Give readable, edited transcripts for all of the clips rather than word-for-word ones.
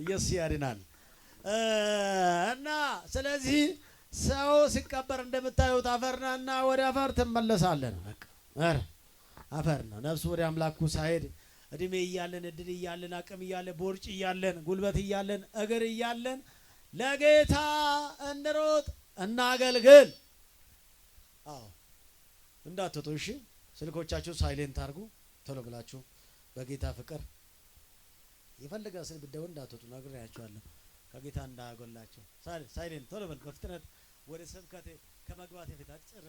ኢየሱስ ያድናል። እና ስለዚህ ሰው ሲቀበር እንደምታዩት አፈርናና ወደ አፈር ትመለሳለህ ነው። በቃ አፈር ነው። ነፍሱ ወደ አምላኩ ሳይሄድ እድሜ እያለን እድል እያለን አቅም እያለን ቦርጭ እያለን ጉልበት እያለን እግር እያለን ለጌታ እንሮጥ እናገልግል። አዎ እንዳትወጡ እሺ። ስልኮቻችሁ ሳይሌንት አድርጉ። ቶሎ ብላችሁ በጌታ ፍቅር የፈለገ ስልክ ብትደውሉ እንዳትወጡ ነግሬያችኋለሁ። ከጌታ እንዳያጎላችሁ ሳይሌንት ቶሎ በል። በፍጥነት ወደ ስብከቴ ከመግባት በፊት አጭር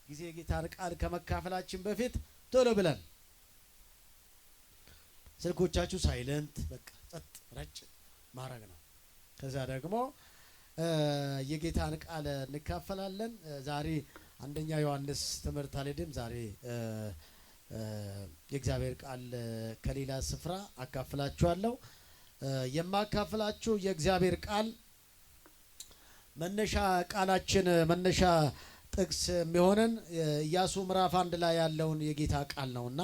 ጊዜ ጌታን ቃል ከመካፈላችን በፊት ቶሎ ብለን ስልኮቻችሁ ሳይለንት በቃ ጸጥ ረጭ ማድረግ ነው። ከዛ ደግሞ የጌታን ቃል እንካፈላለን። ዛሬ አንደኛ ዮሐንስ ትምህርት አልሄድም። ዛሬ የእግዚአብሔር ቃል ከሌላ ስፍራ አካፍላችኋለሁ። የማካፍላችሁ የእግዚአብሔር ቃል መነሻ ቃላችን መነሻ ጥቅስ የሚሆነን ኢያሱ ምዕራፍ 1 ላይ ያለውን የጌታ ቃል ነውና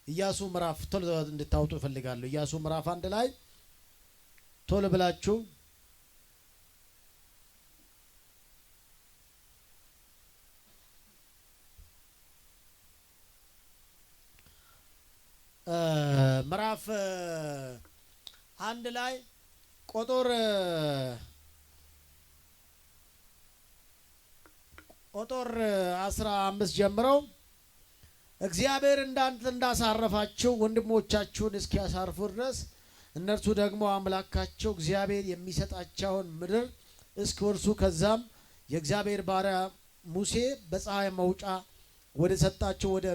ኢያሱ ምዕራፍ ቶሎ እንድታውጡ እፈልጋለሁ። ኢያሱ ምዕራፍ 1 ላይ ቶሎ ብላችሁ ምዕራፍ 1 ላይ ቁጥር 15 ጀምረው እግዚአብሔር እንዳንተ እንዳሳረፋቸው ወንድሞቻችሁን እስኪያሳርፉ ድረስ እነርሱ ደግሞ አምላካቸው እግዚአብሔር የሚሰጣቸውን ምድር እስኪወርሱ ከዛም የእግዚአብሔር ባሪያ ሙሴ በፀሐይ መውጫ ወደ ሰጣቸው ወደ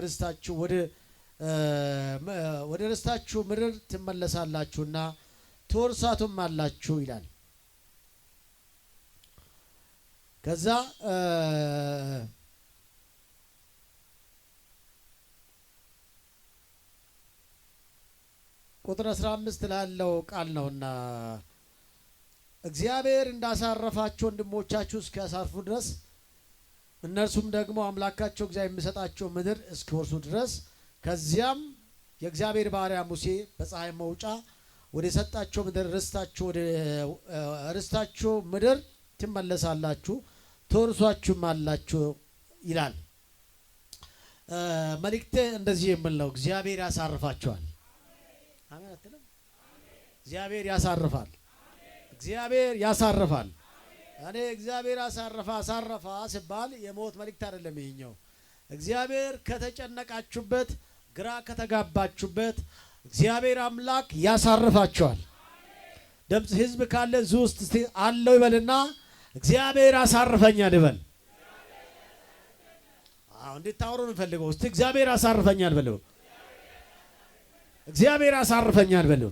ርስታችሁ ምድር ትመለሳላችሁና ትወርሳቱም አላችሁ ይላል። ከዛ ቁጥር 15 ላለው ቃል ነውና እግዚአብሔር እንዳሳረፋቸው ወንድሞቻችሁ እስኪያሳርፉ ድረስ እነርሱም ደግሞ አምላካቸው እግዚአብሔር የሚሰጣቸው ምድር እስኪወርሱ ድረስ ከዚያም የእግዚአብሔር ባሪያ ሙሴ በፀሐይ መውጫ ወደ ሰጣቸው ምድር ርስታችሁ ምድር ትመለሳላችሁ ትወርሷችሁም አላችሁ ይላል። መልእክቴ እንደዚህ የሚል ነው። እግዚአብሔር ያሳርፋቸዋል። አሜን አትልም? እግዚአብሔር ያሳርፋል። እግዚአብሔር ያሳርፋል። እኔ እግዚአብሔር አሳረፋ ሲባል የሞት መልእክት አይደለም ይሄኛው። እግዚአብሔር ከተጨነቃችሁበት ግራ ከተጋባችሁበት እግዚአብሔር አምላክ ያሳርፋቸዋል። ድምጽ ህዝብ ካለ እዚህ ውስጥ እስቲ አለው ይበልና እግዚአብሔር ያሳርፈኛል ይበል። አዎ እንድታወሩ እንፈልገው። እስቲ እግዚአብሔር ያሳርፈኛል በሉ። እግዚአብሔር ያሳርፈኛል በሉ።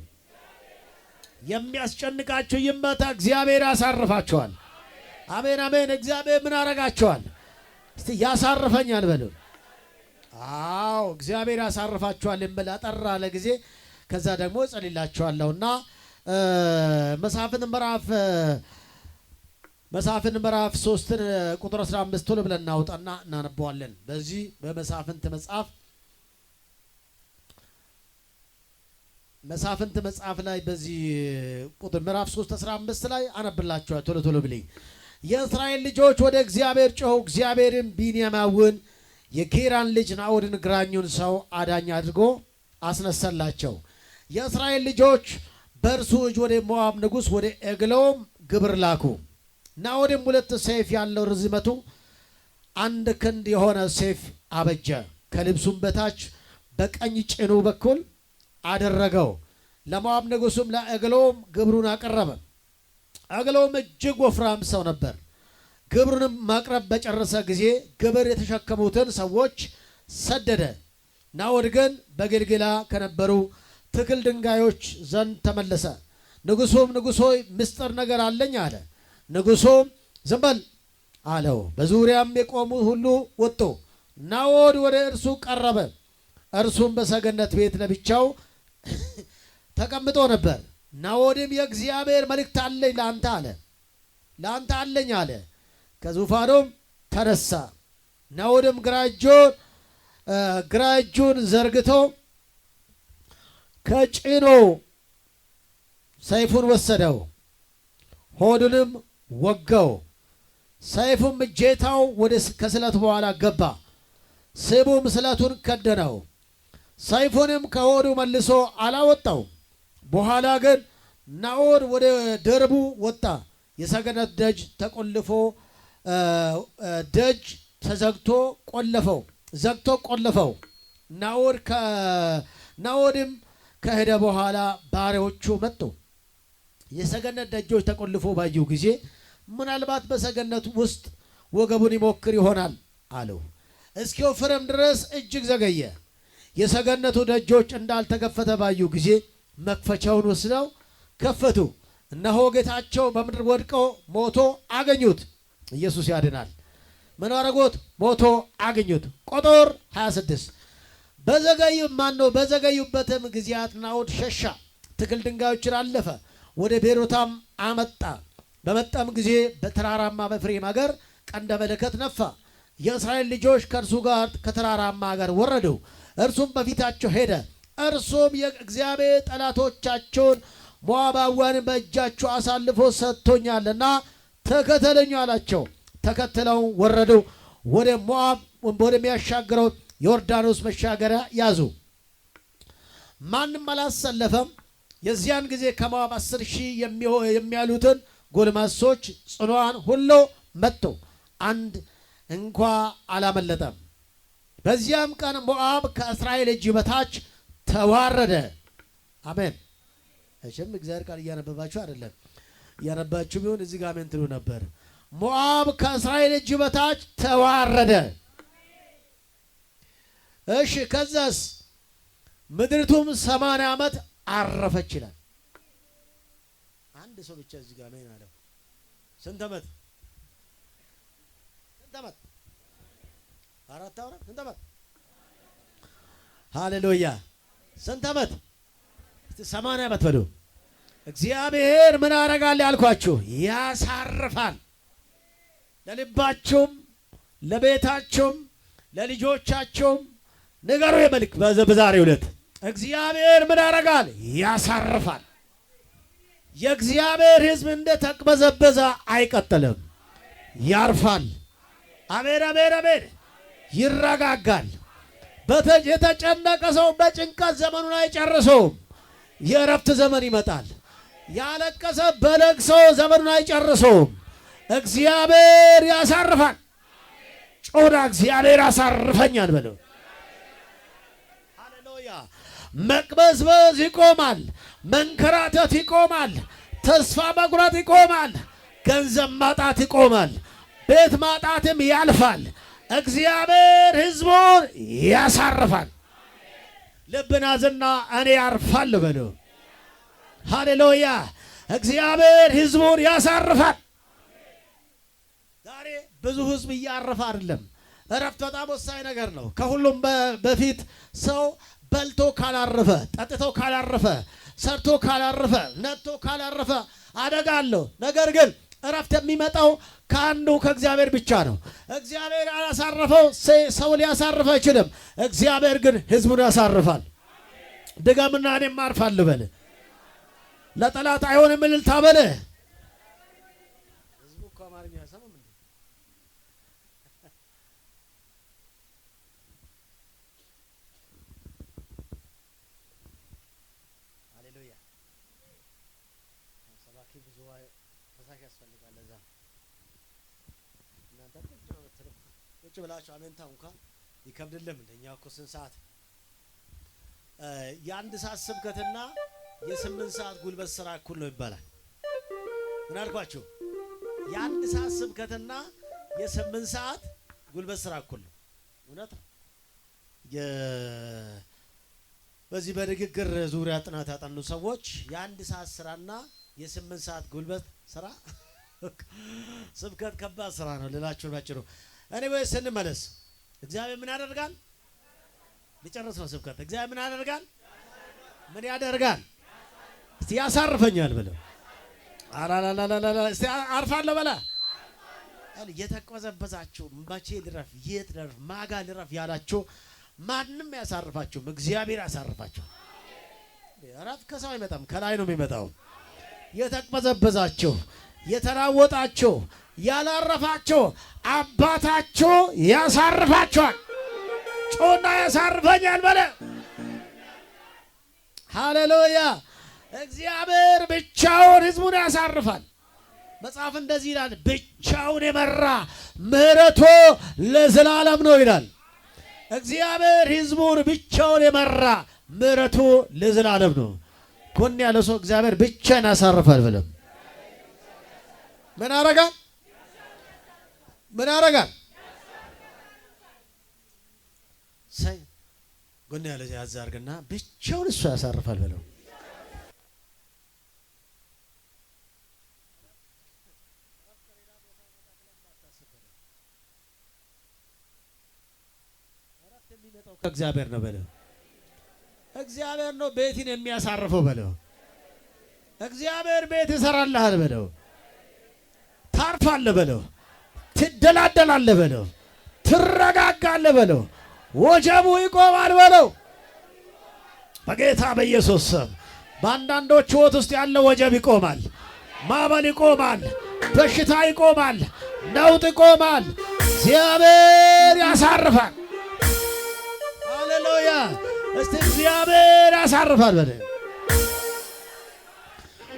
የሚያስጨንቃችሁ ይመታ። እግዚአብሔር ያሳርፋቸዋል። አሜን አሜን። እግዚአብሔር ምን አረጋቸዋል? እስቲ ያሳርፈኛል በሉ። አዎ እግዚአብሔር ያሳርፋቸዋል እንበል አጠራ ለጊዜ። ከዛ ደግሞ ጸልላችኋለሁና መሳፍንት ምዕራፍ 3 ቁጥር 15 ቶሎ ብለን እናውጣና እናነበዋለን። በዚህ በመሳፍንት መጽሐፍ ላይ በዚህ ቁጥር ምዕራፍ 3 15 ላይ አነብላችኋለሁ ቶሎ ብለኝ። የእስራኤል ልጆች ወደ እግዚአብሔር ጮኹ። እግዚአብሔርም ቢንያማዊውን የጌራን ልጅ ናዖድን ግራኙን ሰው አዳኝ አድርጎ አስነሳላቸው። የእስራኤል ልጆች በእርሱ እጅ ወደ ሞዓብ ንጉሥ ወደ ኤግሎም ግብር ላኩ። ናዖድም 2 ሰይፍ ያለው ርዝመቱ 1 ክንድ የሆነ ሰይፍ አበጀ። ከልብሱም በታች በቀኝ ጭኑ በኩል አደረገው። ለሞዓብ ንጉሥም ለኤግሎም ግብሩን አቀረበ። ኤግሎም እጅግ ወፍራም ሰው ነበር። ግብሩንም ማቅረብ በጨረሰ ጊዜ ግብር የተሸከሙትን ሰዎች ሰደደ። ናዖድ ግን በጌልገላ ከነበሩ ትክል ድንጋዮች ዘንድ ተመለሰ። ንጉሡም ንጉሥ ሆይ ምስጢር ነገር አለኝ አለ። ንጉሡም ዝም በል አለው። በዙሪያም የቆሙ ሁሉ ወጡ። ናዖድ ወደ እርሱ ቀረበ። እርሱም በሰገነት ቤት ለብቻው ተቀምጦ ነበር። ናዖድም የእግዚአብሔር መልእክት አለኝ ለአንተ አለኝ አለ። ከዙፋኑም ተነሳ። ናዖድም ግራ እጁን ዘርግቶ ከጭኖ ሰይፉን ወሰደው፣ ሆዱንም ወጋው። ሰይፉም እጀታው ከስለቱ በኋላ ገባ። ስቡም ስለቱን ከደነው። ሰይፉንም ከሆዱ መልሶ አላወጣው። በኋላ ግን ናዖድ ወደ ደርቡ ወጣ። የሰገነት ደጅ ተቆልፎ ደጅ ተዘግቶ ቆለፈው። ናዖድም ከሄደ በኋላ ባሪያዎቹ መጡ። የሰገነት ደጆች ተቆልፎ ባዩ ጊዜ ምናልባት በሰገነት ውስጥ ወገቡን ይሞክር ይሆናል አለው። እስኪወፍርም ድረስ እጅግ ዘገየ። የሰገነቱ ደጆች እንዳልተከፈተ ባዩ ጊዜ መክፈቻውን ወስደው ከፈቱ። እነሆ ጌታቸው በምድር ወድቀው ሞቶ አገኙት። ኢየሱስ ያድናል። ምን አረጉት? ሞቶ አገኙት። ቁጥር 26 በዘገዩበትም ጊዜያት ናዖድ ሸሻ፣ ትክል ድንጋዮችን አለፈ፣ ወደ ቤሮታም አመጣ። በመጣም ጊዜ በተራራማ በፍሬም አገር ቀንደ መለከት ነፋ። የእስራኤል ልጆች ከእርሱ ጋር ከተራራማ አገር ወረዱ። እርሱም በፊታቸው ሄደ። እርሱም የእግዚአብሔር ጠላቶቻቸውን ሞዓባውያንን በእጃቸው አሳልፎ ሰጥቶኛልና ተከተለኝ አላቸው። ተከትለው ወረዱ። ወደ ሞዓብ ወደሚያሻግረው ዮርዳኖስ መሻገሪያ ያዙ። ማንም አላሰለፈም። የዚያን ጊዜ ከሞዓብ 10,000 የሚያሉትን ጎልማሶች ጽኑዓን ሁሉ መጡ፣ አንድ እንኳ አላመለጠም። በዚያም ቀን ሞዓብ ከእስራኤል እጅ በታች ተዋረደ። አሜን። እሺም እግዚአብሔር ቃል እያነበባችሁ አይደለም፣ እያነባችሁ ቢሆን እዚህ ጋር አሜን ትሉ ነበር። ሞዓብ ከእስራኤል እጅ በታች ተዋረደ። እሺ ከዛስ ምድርቱም 80 ዓመት አረፈች ይላል። አንድ ሰው ብቻ እዚህ ጋር አሜን አለው። ስንት ዓመት? አራት ዓመት? ስንት ዓመት? ሃሌሉያ! ስንት ዓመት? 80 ዓመት በሉ። እግዚአብሔር ምን አረጋል ያልኳችሁ? ያሳርፋል። ለልባችሁም፣ ለቤታችሁም፣ ለልጆቻችሁም ንገሩ። የመልክ በዛሬው ዕለት እግዚአብሔር ምን አረጋል? ያሳርፋል። የእግዚአብሔር ሕዝብ እንደ ተቅበዘበዘ አይቀጥልም፣ ያርፋል። አሜን፣ አሜን፣ አሜን። ይረጋጋል። የተጨነቀ ሰው በጭንቀት ዘመኑን አይጨርሰውም። የእረፍት ዘመን ይመጣል። ያለቀሰ በለቅሶ ዘመኑን አይጨርሰውም። እግዚአብሔር ያሳርፋል። ጮና እግዚአብሔር ያሳርፈኛል በለው። ሃሌሉያ። መቅበዝበዝ ይቆማል። መንከራተት ይቆማል። ተስፋ መቁረጥ ይቆማል። ገንዘብ ማጣት ይቆማል። ቤት ማጣትም ያልፋል። እግዚአብሔር ሕዝቡን ያሳርፋል። ልብናዝና እኔ ያርፋለሁ በለው። ሃሌሉያ። እግዚአብሔር ሕዝቡን ያሳርፋል። ዛሬ ብዙ ሕዝብ እያረፈ አይደለም። እረፍት በጣም ወሳኝ ነገር ነው። ከሁሉም በፊት ሰው በልቶ ካላረፈ፣ ጠጥቶ ካላረፈ፣ ሰርቶ ካላረፈ፣ ነጥቶ ካላረፈ አደጋ አለው። ነገር ግን እረፍት የሚመጣው ከአንዱ ከእግዚአብሔር ብቻ ነው። እግዚአብሔር ያላሳረፈው ሰው ሊያሳርፍ አይችልም። እግዚአብሔር ግን ሕዝቡን ያሳርፋል። ድገምና እኔም አርፋለሁ በል። ለጠላት አይሆንም እልልታ በል። ሕዝቡ እኮ አማርኛ አይሰማም እንዴ? ሃሌሉያ። ሰባኪ ብዙ ፈሳሽ ያስፈልጋል። ለዛ እናንተ ቁጭ ብላችሁ አሜንታ እንኳን ይከብድልም። እንደኛ እኮ ስንት ሰዓት የአንድ ሰዓት ስብከትና የ8 ሰዓት ጉልበት ስራ እኩል ነው ይባላል። ምን አልኳችሁ? የአንድ ሰዓት ስብከትና የ8 ሰዓት ጉልበት ስራ እኩል ነው። እውነት ነው። በዚህ በንግግር ዙሪያ ጥናት ያጠኑ ሰዎች የአንድ ሰዓት ስራና የ8 ሰዓት ጉልበት ስራ ስብከት ከባድ ስራ ነው ልላችሁ ባጭሩ። እኔ ወይስ እንመለስ። እግዚአብሔር ምን ያደርጋል? ሊጨርስ ነው ስብከት። እግዚአብሔር ምን ያደርጋል? ምን ያደርጋል? እስቲ ያሳርፈኛል ብለው አላላላላ እስቲ አርፋለሁ በላ። የተቀበዘበዛችሁ መቼ ልረፍ፣ የት ልረፍ፣ ማጋ ልረፍ ያላችሁ ማንም ያሳርፋችሁም፣ እግዚአብሔር ያሳርፋችሁ። እረፍት ከሰው አይመጣም፣ ከላይ ነው የሚመጣው። የተቅበዘበዛችሁ የተናወጣችሁ ያላረፋችሁ አባታችሁ ያሳርፋችኋል። ጮና ያሳርፈኛል በለ። ሃሌሉያ። እግዚአብሔር ብቻውን ሕዝቡን ያሳርፋል። መጽሐፍ እንደዚህ ይላል፣ ብቻውን የመራ ምሕረቱ ለዘላለም ነው ይላል። እግዚአብሔር ሕዝቡን ብቻውን የመራ ምሕረቱ ለዘላለም ነው። ጎን ያለ ሰው እግዚአብሔር ብቻን ያሳርፋል ብለም ምን አረጋል? ምን አረጋል? ሳይ ጎን ያለ ያዛርግና ብቻውን እሱ ያሳርፋል ብለው ከእግዚአብሔር ነው በለው። እግዚአብሔር ነው ቤትን የሚያሳርፈው በለው። እግዚአብሔር ቤት ይሰራልሃል በለው። ታርፋለህ በለው። ትደላደላለህ በለው። ትረጋጋለህ በለው። ወጀቡ ይቆማል በለው። በጌታ በኢየሱስ ስም በአንዳንዶች ሕይወት ውስጥ ያለው ወጀብ ይቆማል። ማዕበል ይቆማል። በሽታ ይቆማል። ነውጥ ይቆማል። እግዚአብሔር ያሳርፋል። ሃሌሉያ። እስቲ እግዚአብሔር ያሳርፋል በለ።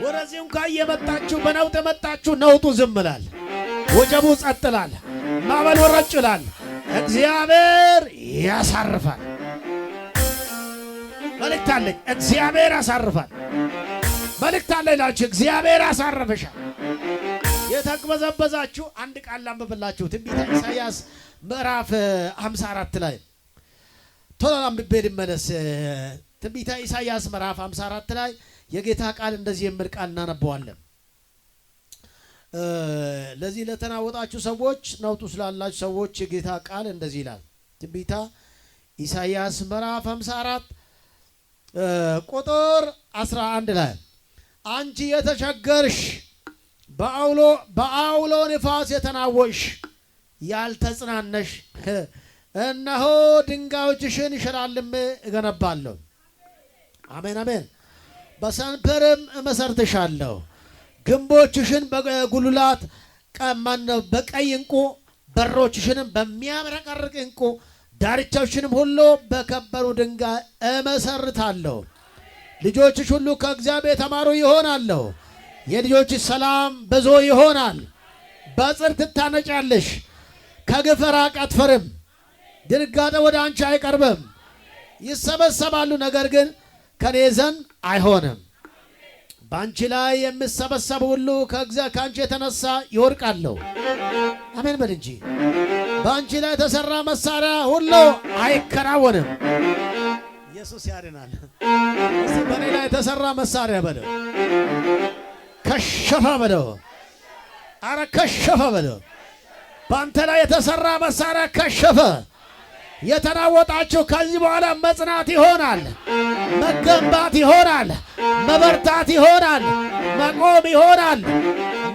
ወደዚህ እንኳን እየመጣችሁ በነውጥ የመጣችሁ ነውጡ ዝም ይላል። ወጀቡ ጸጥ ይላል። ማዕበሉ ረጭ ይላል። እግዚአብሔር ያሳርፋል። መልእክት አለኝ። እግዚአብሔር ያሳርፋል። መልእክት አለኝ ላችሁ። እግዚአብሔር ያሳርፈሻል። የተቅበዘበዛችሁ አንድ ቃል ላንብብላችሁ። ትንቢተ ኢሳይያስ ምዕራፍ 54 ላይ ቶሎ አንብቤ ልመለስ። ትንቢተ ኢሳይያስ ምዕራፍ 54 ላይ የጌታ ቃል እንደዚህ የሚል ቃል እናነበዋለን። ለዚህ ለተናወጣችሁ ሰዎች፣ ነውጡ ስላላችሁ ሰዎች የጌታ ቃል እንደዚህ ይላል። ትንቢተ ኢሳይያስ ምዕራፍ 54 ቁጥር 11 ላይ አንቺ የተቸገርሽ በአውሎ ንፋስ የተናወሽ ያልተጽናነሽ እነሆ ድንጋዮችሽን ሸላልሜ እገነባለሁ። አሜን አሜን። በሰንፔርም እመሰርትሻለሁ። ግንቦችሽን በጉልላት በቀይ ዕንቁ፣ በሮችሽንም በሚያብረቀርቅ ዕንቁ፣ ዳርቻዎችንም ሁሉ በከበሩ ድንጋይ እመሰርታለሁ። ልጆችሽ ሁሉ ከእግዚአብሔር የተማሩ ይሆናሉ። የልጆችሽ ሰላም ብዙ ይሆናል። በጽድቅ ትታነጫለሽ፣ ከግፍ ራቅ አትፈሪም። ድንጋጤ ወደ አንቺ አይቀርብም። ይሰበሰባሉ፣ ነገር ግን ከኔ ዘንድ አይሆንም። በአንቺ ላይ የሚሰበሰቡ ሁሉ ከአንቺ የተነሳ ይወድቃሉ። አሜን በል እንጂ። በአንቺ ላይ የተሰራ መሳሪያ ሁሉ አይከናወንም። ኢየሱስ ያድናል። እዚህ በኔ ላይ የተሰራ መሳሪያ በለው ከሸፈ በለው። አረ ከሸፈ በለው። በአንተ ላይ የተሰራ መሳሪያ ከሸፈ። የተናወጣችሁ ከዚህ በኋላ መጽናት ይሆናል፣ መገንባት ይሆናል፣ መበርታት ይሆናል፣ መቆም ይሆናል።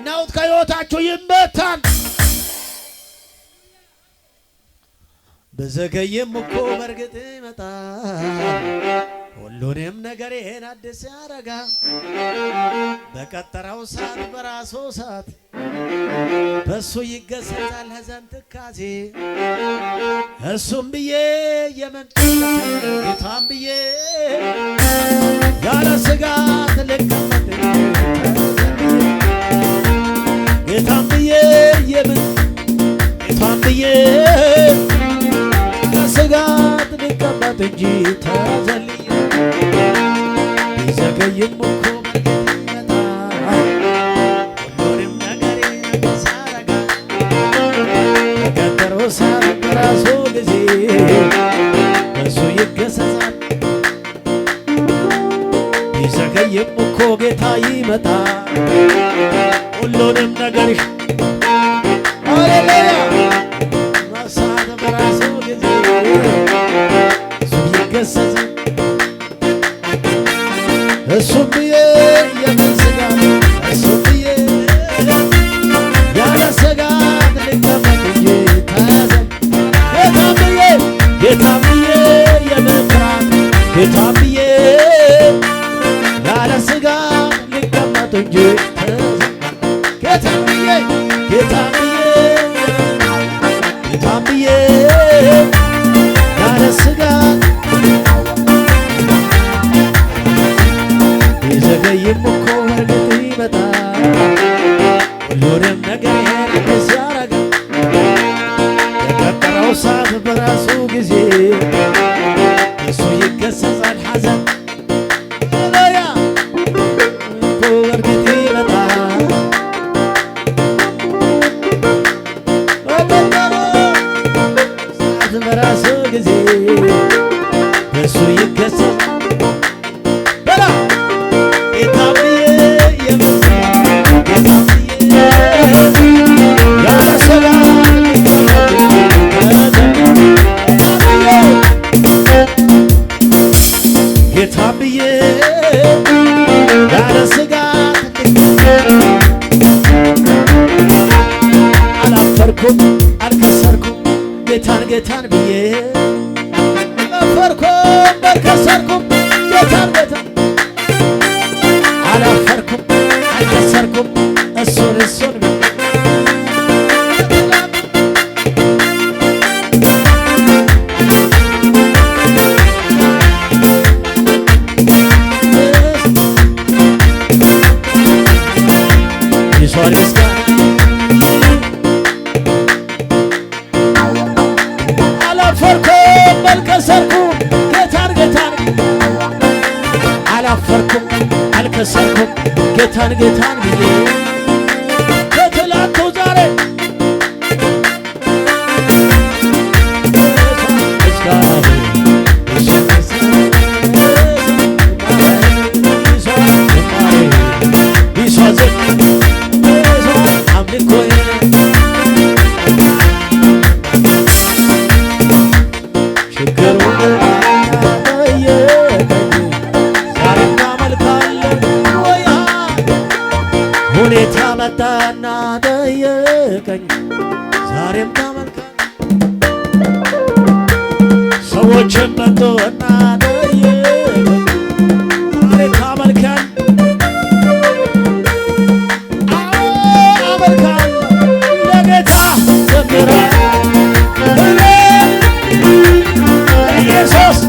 ነውጥ ከሕይወታችሁ ይመታል። በዘገየም እኮ በእርግጥ ይመጣል፣ ሁሉንም ነገሬን አዲስ ያደርጋል። በቀጠረው ሰዓት በራሱ ሰዓት በሱ ይገሰጻል ሐዘን ትካዜ። እሱም ብዬ ጌታም ብዬ ያለ ስጋት ልቀመጥ፣ ጌታም ብዬ ጌታም ብዬ ስጋት ልቀመጥ እንጂ ተዘልዬ ቢዘገይም እኮ ይመጣል፣ ሁሉንም ነገሬን አዲስ ያደርጋል። በቀጠረው ሰዓት በራሱ ጊዜ በእሱ ይገሰጻል። ቢዘገይም እኮ ጌታ ይመጣል፣ ሁሉንም ነገርሽ ሃሌሉያ ሰዓት በራሱ ጊዜ እሱ ይገሰጻል። እሱም ብዬ የምን ስጋት፣ እሱም ብዬ ያለ ስጋት ልቀመጥ እንጂ ተያዘን። ጌታም ብዬ የምን ፍርሃት፣ ጌታም ብዬ እንጂ ጌታን ብዬ ጌታን ብዬ ያለ ስጋት ቢዘገይም እኮ በእርግጥ ይመጣል ሁሉንም ነገር ሲያረግ የቀጠረው ሰዓት በራሱ ጊዜ እሱ ይገሰጻል ሐዘን ያ እኮ በእርግጥ ይመጣል ሰዓት በራሱ ጊዜ እሱ ይገሰጻል በላ ጌታ ብዬ የመጣ ጌታ ብዬ ያለ ሰላም ጌታ ብዬ ያለ ስጋት አላፈርኩም አልከሰርኩም ጌታን ብዬ አላፈርኩም አልከሰርኩም ጌታን አላፈርኩም አልከሰርኩም እሱን አላፈርኩም አልከሰርኩም አላፈርኩም አልከሰርኩም ጌታን ብዬ ከትላንቱ ዛሬ ሁኔታ መጣና ጠየቀኝ ዛሬም ታመልካል ሰዎችም መጡና ጠየቀኝ ዛሬ ታመልካል አመልካል ለጌታ ዘምራል ኢየሱስ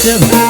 yeah.